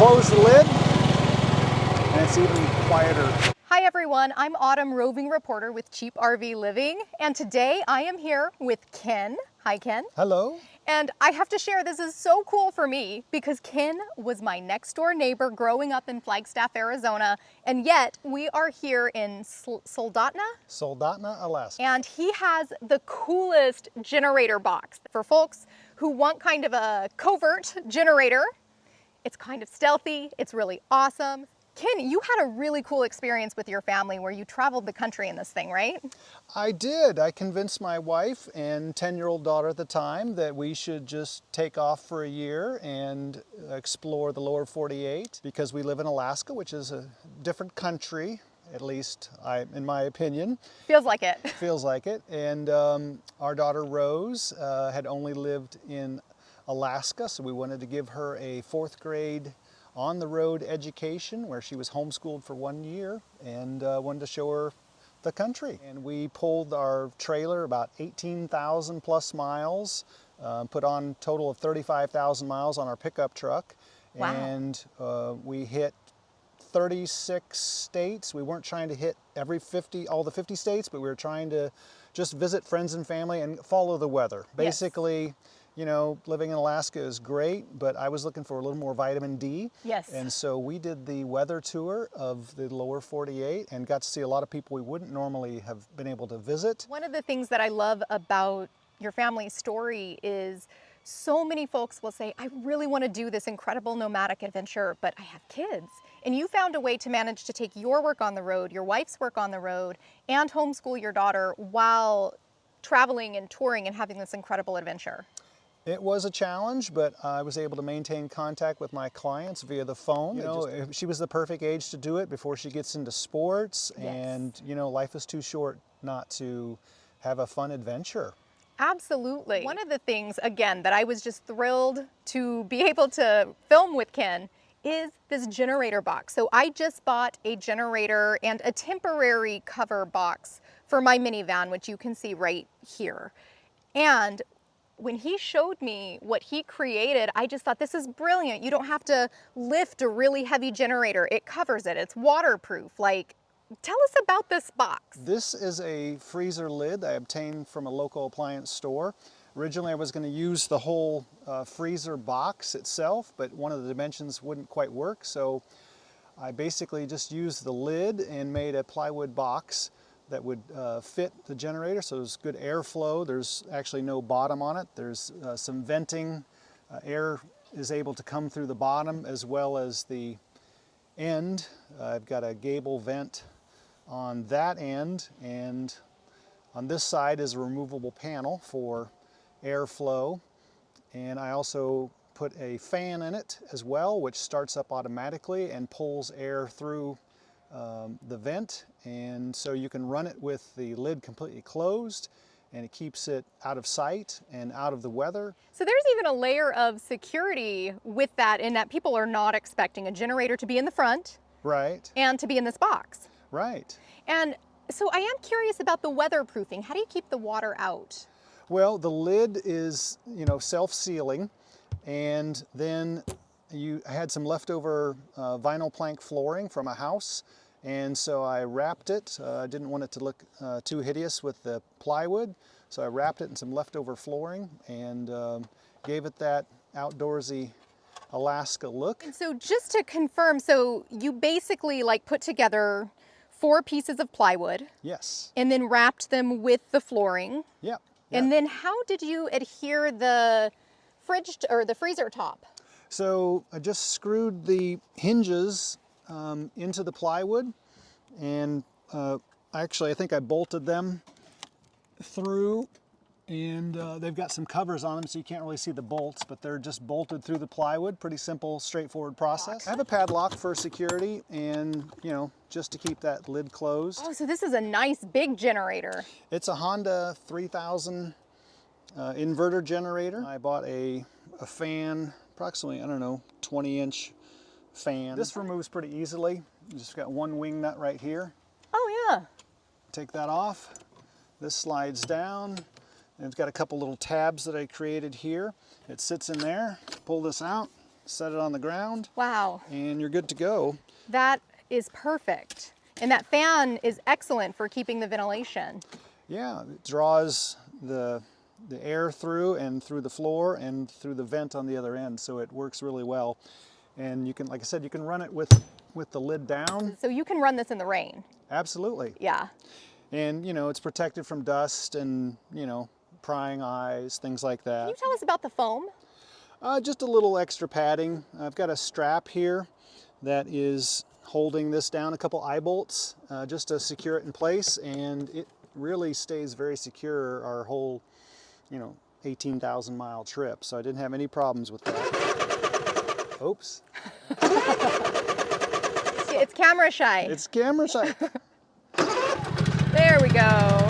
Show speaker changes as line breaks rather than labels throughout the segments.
close the lid and it's even quieter.
Hi everyone, I'm Autumn, roving reporter with CheapRVliving, and today I am here with Ken. Hi Ken.
Hello.
And I have to share, this is so cool for me because Ken was my next door neighbor growing up in Flagstaff, Arizona, and yet we are here in Soldotna,
Alaska.
and he has the coolest generator box for folks who want kind of a covert generator. It's kind of stealthy, it's really awesome. Ken, you had a really cool experience with your family where you traveled the country in this thing, right?
I did. I convinced my wife and 10-year-old daughter at the time that we should just take off for a year and explore the lower 48 because we live in Alaska, which is a different country, at least in my opinion.
Feels like it.
Feels like it. And our daughter Rose had only lived in Alaska, so we wanted to give her a 4th grade on-the-road education where she was homeschooled for 1 year and wanted to show her the country. And we pulled our trailer about 18,000 plus miles, put on a total of 35,000 miles on our pickup truck.
Wow.
And we hit 36 states. We weren't trying to hit all the 50 states, but we were trying to just visit friends and family and follow the weather. Basically, yes. You know, living in Alaska is great, but I was looking for a little more vitamin D.
Yes.
And so we did the weather tour of the lower 48 and got to see a lot of people we wouldn't normally have been able to visit.
One of the things that I love about your family's story is so many folks will say, I really want to do this incredible nomadic adventure, but I have kids. And you found a way to manage to take your work on the road, your wife's work on the road, and homeschool your daughter while traveling and touring and having this incredible adventure.
It was a challenge, but I was able to maintain contact with my clients via the phone. You know, she was the perfect age to do it before she gets into sports. Yes. And, you know, life is too short not to have a fun adventure.
Absolutely. One of the things, again, that I was just thrilled to be able to film with Ken is this generator box. So I just bought a generator and a temporary cover box for my minivan, which you can see right here. And when he showed me what he created, I just thought, this is brilliant. You don't have to lift a really heavy generator. It covers it. It's waterproof. Like, tell us about this box.
This is a freezer lid I obtained from a local appliance store. Originally, I was going to use the whole freezer box itself, but one of the dimensions wouldn't quite work. So I basically just used the lid and made a plywood box that would fit the generator, so there's good airflow. There's actually no bottom on it. There's some venting. Air is able to come through the bottom as well as the end. I've got a gable vent on that end, and on this side is a removable panel for airflow. And I also put a fan in it as well, which starts up automatically and pulls air through the vent, and so you can run it with the lid completely closed, and it keeps it out of sight and out of the weather.
So there's even a layer of security with that, in that people are not expecting a generator to be in the front,
right,
and to be in this box,
right.
And so I am curious about the weatherproofing. How do you keep the water out?
Well, the lid is, you know, self-sealing, and then I had some leftover vinyl plank flooring from a house, and so I wrapped it. I didn't want it to look too hideous with the plywood, so I wrapped it in some leftover flooring and gave it that outdoorsy Alaska look.
And so just to confirm, so you basically like put together 4 pieces of plywood.
Yes.
And then wrapped them with the flooring.
Yeah.
And then how did you adhere the fridge or the freezer top?
So I just screwed the hinges into the plywood, and actually I think I bolted them through, and they've got some covers on them so you can't really see the bolts, but they're just bolted through the plywood. Pretty simple, straightforward process. I have a padlock for security and, you know, just to keep that lid closed.
Oh, so this is a nice big generator.
It's a Honda 3000 inverter generator. I bought a fan, approximately, I don't know, 20-inch fan. This removes pretty easily. You just got one wing nut right here.
Oh yeah.
Take that off. This slides down. And it's got a couple little tabs that I created here. It sits in there. Pull this out. set it on the ground,
Wow.
and you're good to go.
That is perfect. And that fan is excellent for keeping the ventilation.
Yeah, it draws the air through and through the floor and through the vent on the other end, so it works really well. And you can, like I said, you can run it with the lid down.
So you can run this in the rain.
Absolutely.
Yeah.
And you know, it's protected from dust and, you know, prying eyes, things like that.
Can you tell us about the foam?
Just a little extra padding. I've got a strap here that is holding this down, a couple eye bolts, just to secure it in place, and it really stays very secure our whole, you know, 18,000 mile trip. So I didn't have any problems with that. Oops.
It's camera shy.
It's camera shy.
There we go.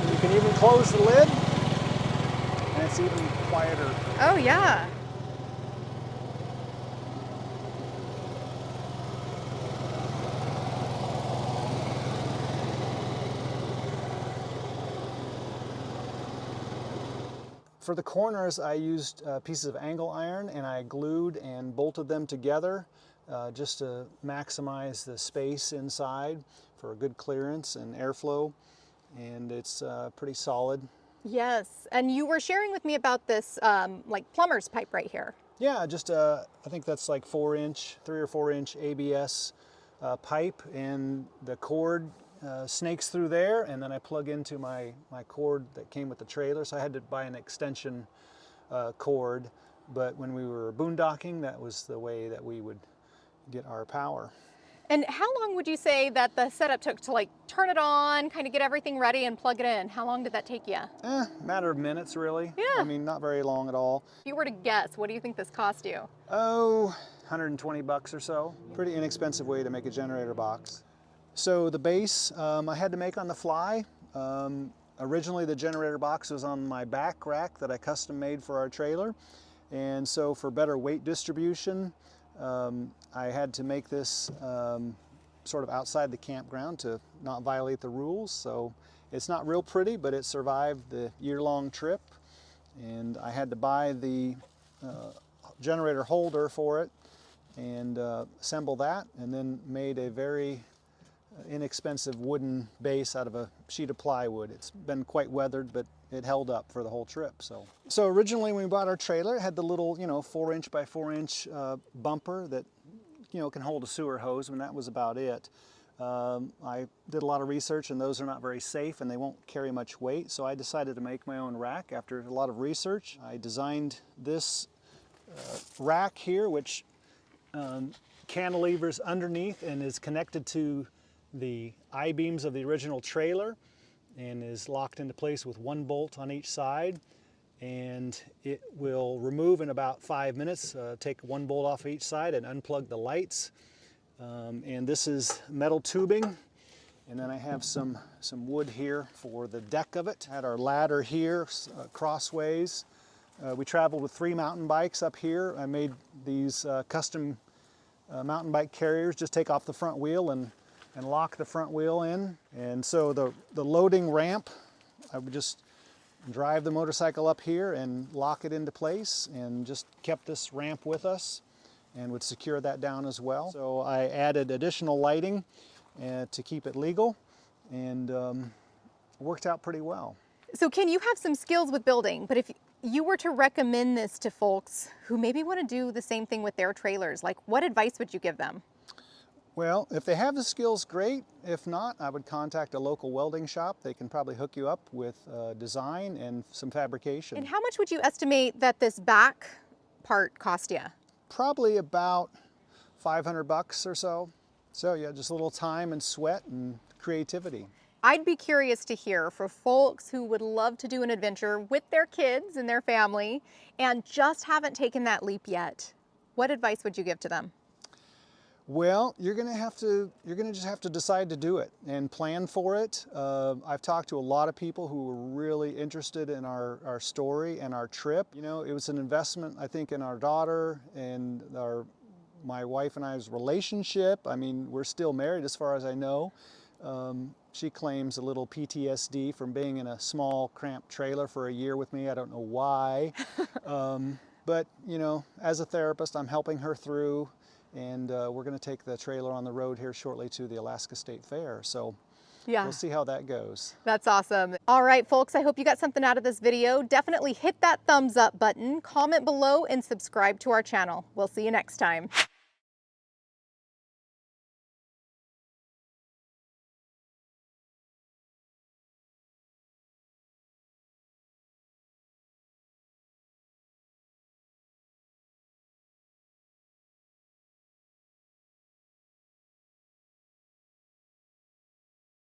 You can even close the lid, and it's even quieter.
Oh, yeah.
For the corners, I used pieces of angle iron, and I glued and bolted them together just to maximize the space inside for a good clearance and airflow, and it's pretty solid.
Yes, and you were sharing with me about this like plumber's pipe right here.
Yeah, just I think that's like 4-inch, 3 or 4-inch ABS pipe, and the cord snakes through there, and then I plug into my cord that came with the trailer. So I had to buy an extension cord, but when we were boondocking, that was the way that we would get our power.
And how long would you say that the setup took to like turn it on, kind of get everything ready and plug it in? How long did that take you?
Matter of minutes, really.
Yeah.
I mean, not very long at all.
If you were to guess, what do you think this cost you?
Oh, 120 bucks or so. Pretty inexpensive way to make a generator box. So the base I had to make on the fly. Originally the generator box was on my back rack that I custom made for our trailer. And so for better weight distribution, I had to make this sort of outside the campground to not violate the rules. So it's not real pretty, but it survived the year-long trip. And I had to buy the generator holder for it and assemble that, and then made a very inexpensive wooden base out of a sheet of plywood. It's been quite weathered, but it held up for the whole trip. So originally when we bought our trailer, it had the little, 4-inch by 4-inch bumper that, can hold a sewer hose, and that was about it. I did a lot of research, and those are not very safe, and they won't carry much weight, so I decided to make my own rack after a lot of research. I designed this rack here, which cantilevers underneath and is connected to the I-beams of the original trailer and is locked into place with one bolt on each side, and it will remove in about 5 minutes. Take one bolt off each side and unplug the lights. And this is metal tubing, and then I have some wood here for the deck of it. Had our ladder here crossways. We traveled with 3 mountain bikes up here. I made these custom mountain bike carriers. Just take off the front wheel and lock the front wheel in. And so the loading ramp, I would just drive the motorcycle up here and lock it into place, and just kept this ramp with us and would secure that down as well. So I added additional lighting to keep it legal, and worked out pretty well.
So Ken, you have some skills with building, but if you were to recommend this to folks who maybe want to do the same thing with their trailers, like what advice would you give them?
Well, if they have the skills, great. If not, I would contact a local welding shop. They can probably hook you up with design and some fabrication.
And how much would you estimate that this back part cost you?
Probably about 500 bucks or so. So yeah, just a little time and sweat and creativity.
I'd be curious to hear for folks who would love to do an adventure with their kids and their family and just haven't taken that leap yet. What advice would you give to them?
Well, you're gonna just have to decide to do it and plan for it. I've talked to a lot of people who were really interested in our story and our trip. You know, it was an investment, I think, in our daughter and my wife and I's relationship. I mean, we're still married as far as I know. She claims a little PTSD from being in a small, cramped trailer for a year with me. I don't know why. But, you know, as a therapist, I'm helping her through, and we're going to take the trailer on the road here shortly to the Alaska State Fair. So
Yeah.
we'll see how that goes.
That's awesome. All right, folks, I hope you got something out of this video. Definitely hit that thumbs up button, comment below, and subscribe to our channel. We'll see you next time.